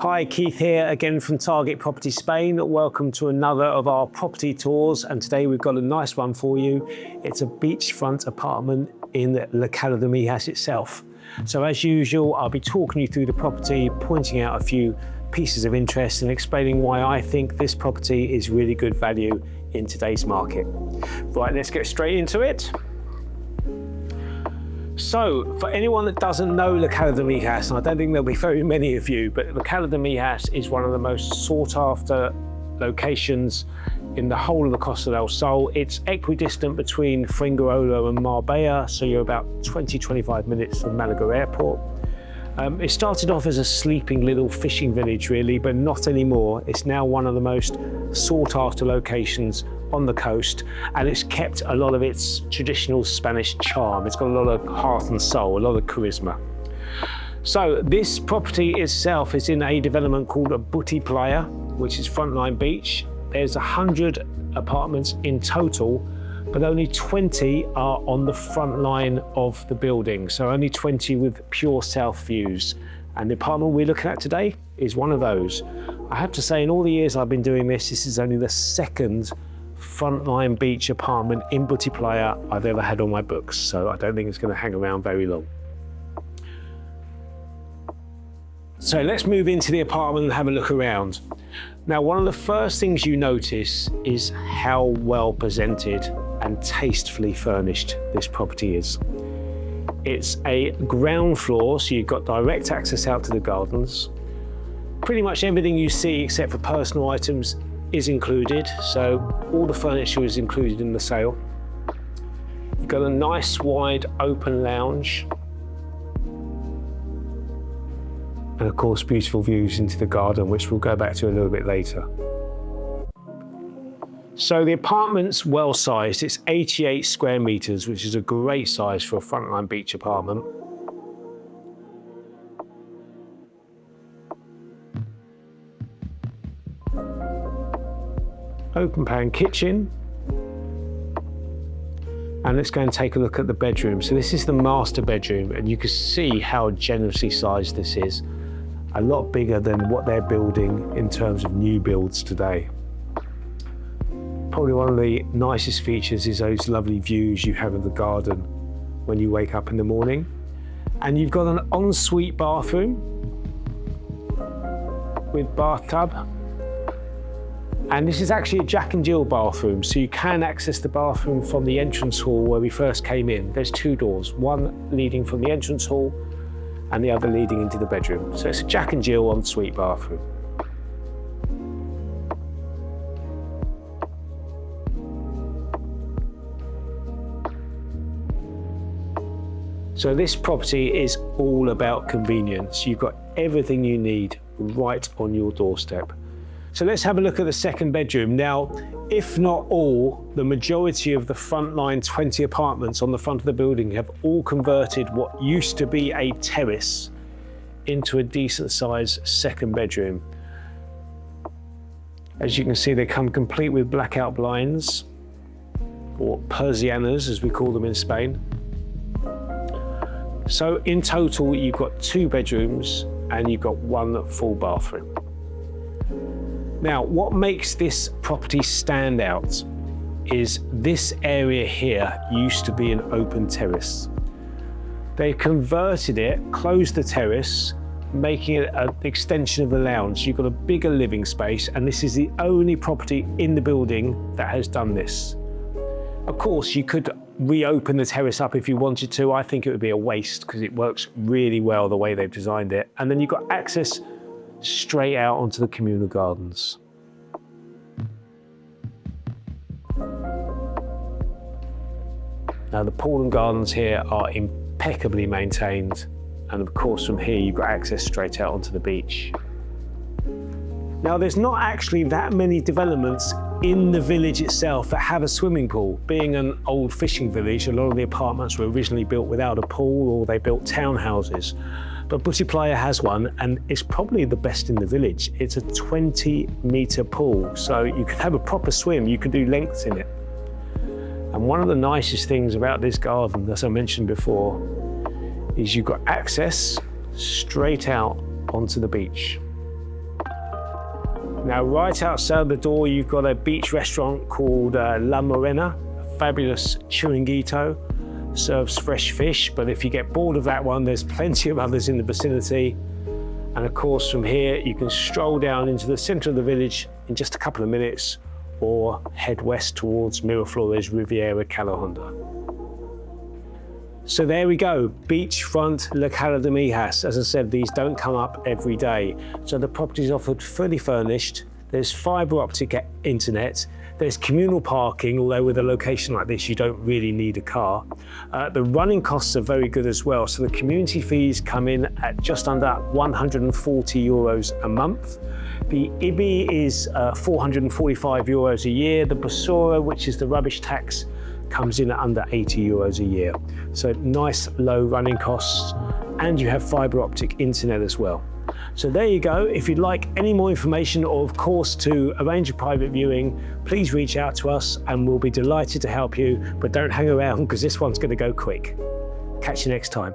Hi, Keith here again from Target Property Spain. Welcome to another of our property tours, and today we've got a nice one for you. It's a beachfront apartment in the Cala de Mijas itself. So as usual, I'll be talking you through the property, pointing out a few pieces of interest and explaining why I think this property is really good value in today's market. Right, let's get straight into it. So, for anyone that doesn't know the Cala de Mijas, and I don't think there'll be very many of you, but the Cala de Mijas is one of the most sought after locations in the whole of the Costa del Sol. It's equidistant between Fuengirola and Marbella, so you're about 20-25 minutes from Malaga Airport. It started off as a sleeping little fishing village really, but not anymore. It's now one of the most sought after locations on the coast, and it's kept a lot of its traditional Spanish charm. It's got a lot of heart and soul, a lot of charisma. So this property itself is in a development called a Butiplaya, which is Frontline Beach. There's 100 apartments in total, but only 20 are on the front line of the building. So only 20 with pure south views. And the apartment we're looking at today is one of those. I have to say, in all the years I've been doing this is only the second Frontline Beach apartment in Butiplaya I've ever had on my books. So I don't think it's going to hang around very long. So let's move into the apartment and have a look around. Now, one of the first things you notice is how well presented and tastefully furnished this property is. It's a ground floor, so you've got direct access out to the gardens. Pretty much everything you see except for personal items is included, so all the furniture is included in the sale. You've got a nice wide open lounge, and of course beautiful views into the garden, which we'll go back to a little bit later. So the apartment's well sized. It's 88 square meters, which is a great size for a Frontline Beach apartment. Open plan kitchen. And let's go and take a look at the bedroom. So this is the master bedroom, and you can see how generously sized this is. A lot bigger than what they're building in terms of new builds today. Probably one of the nicest features is those lovely views you have of the garden when you wake up in the morning. And you've got an ensuite bathroom with bathtub. And this is actually a Jack and Jill bathroom, so you can access the bathroom from the entrance hall where we first came in. There's two doors, one leading from the entrance hall and the other leading into the bedroom. So it's a Jack and Jill ensuite bathroom. So this property is all about convenience. You've got everything you need right on your doorstep. So let's have a look at the second bedroom. Now, if not all, the majority of the Frontline 20 apartments on the front of the building have all converted what used to be a terrace into a decent sized second bedroom. As you can see, they come complete with blackout blinds, or persianas as we call them in Spain. So in total, you've got 2 bedrooms and you've got 1 full bathroom. Now, what makes this property stand out is this area here used to be an open terrace. They converted it, closed the terrace, making it an extension of the lounge. You've got a bigger living space, and this is the only property in the building that has done this. Of course, you could reopen the terrace up if you wanted to. I think it would be a waste because it works really well the way they've designed it. And then you've got access straight out onto the communal gardens. Now the pool and gardens here are impeccably maintained, and of course from here you've got access straight out onto the beach. Now there's not actually that many developments in the village itself that have a swimming pool. Being an old fishing village, a lot of the apartments were originally built without a pool, or they built townhouses. But Butiplaya has one, and it's probably the best in the village. It's a 20-meter pool, so you could have a proper swim, you could do lengths in it. And one of the nicest things about this garden, as I mentioned before, is you've got access straight out onto the beach. Now, right outside the door, you've got a beach restaurant called La Morena, a fabulous chiringuito, serves fresh fish, but if you get bored of that one, there's plenty of others in the vicinity. And of course, from here, you can stroll down into the center of the village in just a couple of minutes, or head west towards Miraflores Riviera Cala Honda. So there we go, beachfront La Cala de Mijas. As I said, these don't come up every day. So the property is offered fully furnished. There's fiber optic internet. There's communal parking, although with a location like this, you don't really need a car. The running costs are very good as well. So the community fees come in at just under 140 euros a month. The IBI is 445 euros a year. The Basura, which is the rubbish tax, comes in at under 80 euros a year. So nice low running costs, and you have fiber optic internet as well. So there you go. If you'd like any more information, or of course to arrange a private viewing, please reach out to us and we'll be delighted to help you, but don't hang around because this one's going to go quick. Catch you next time.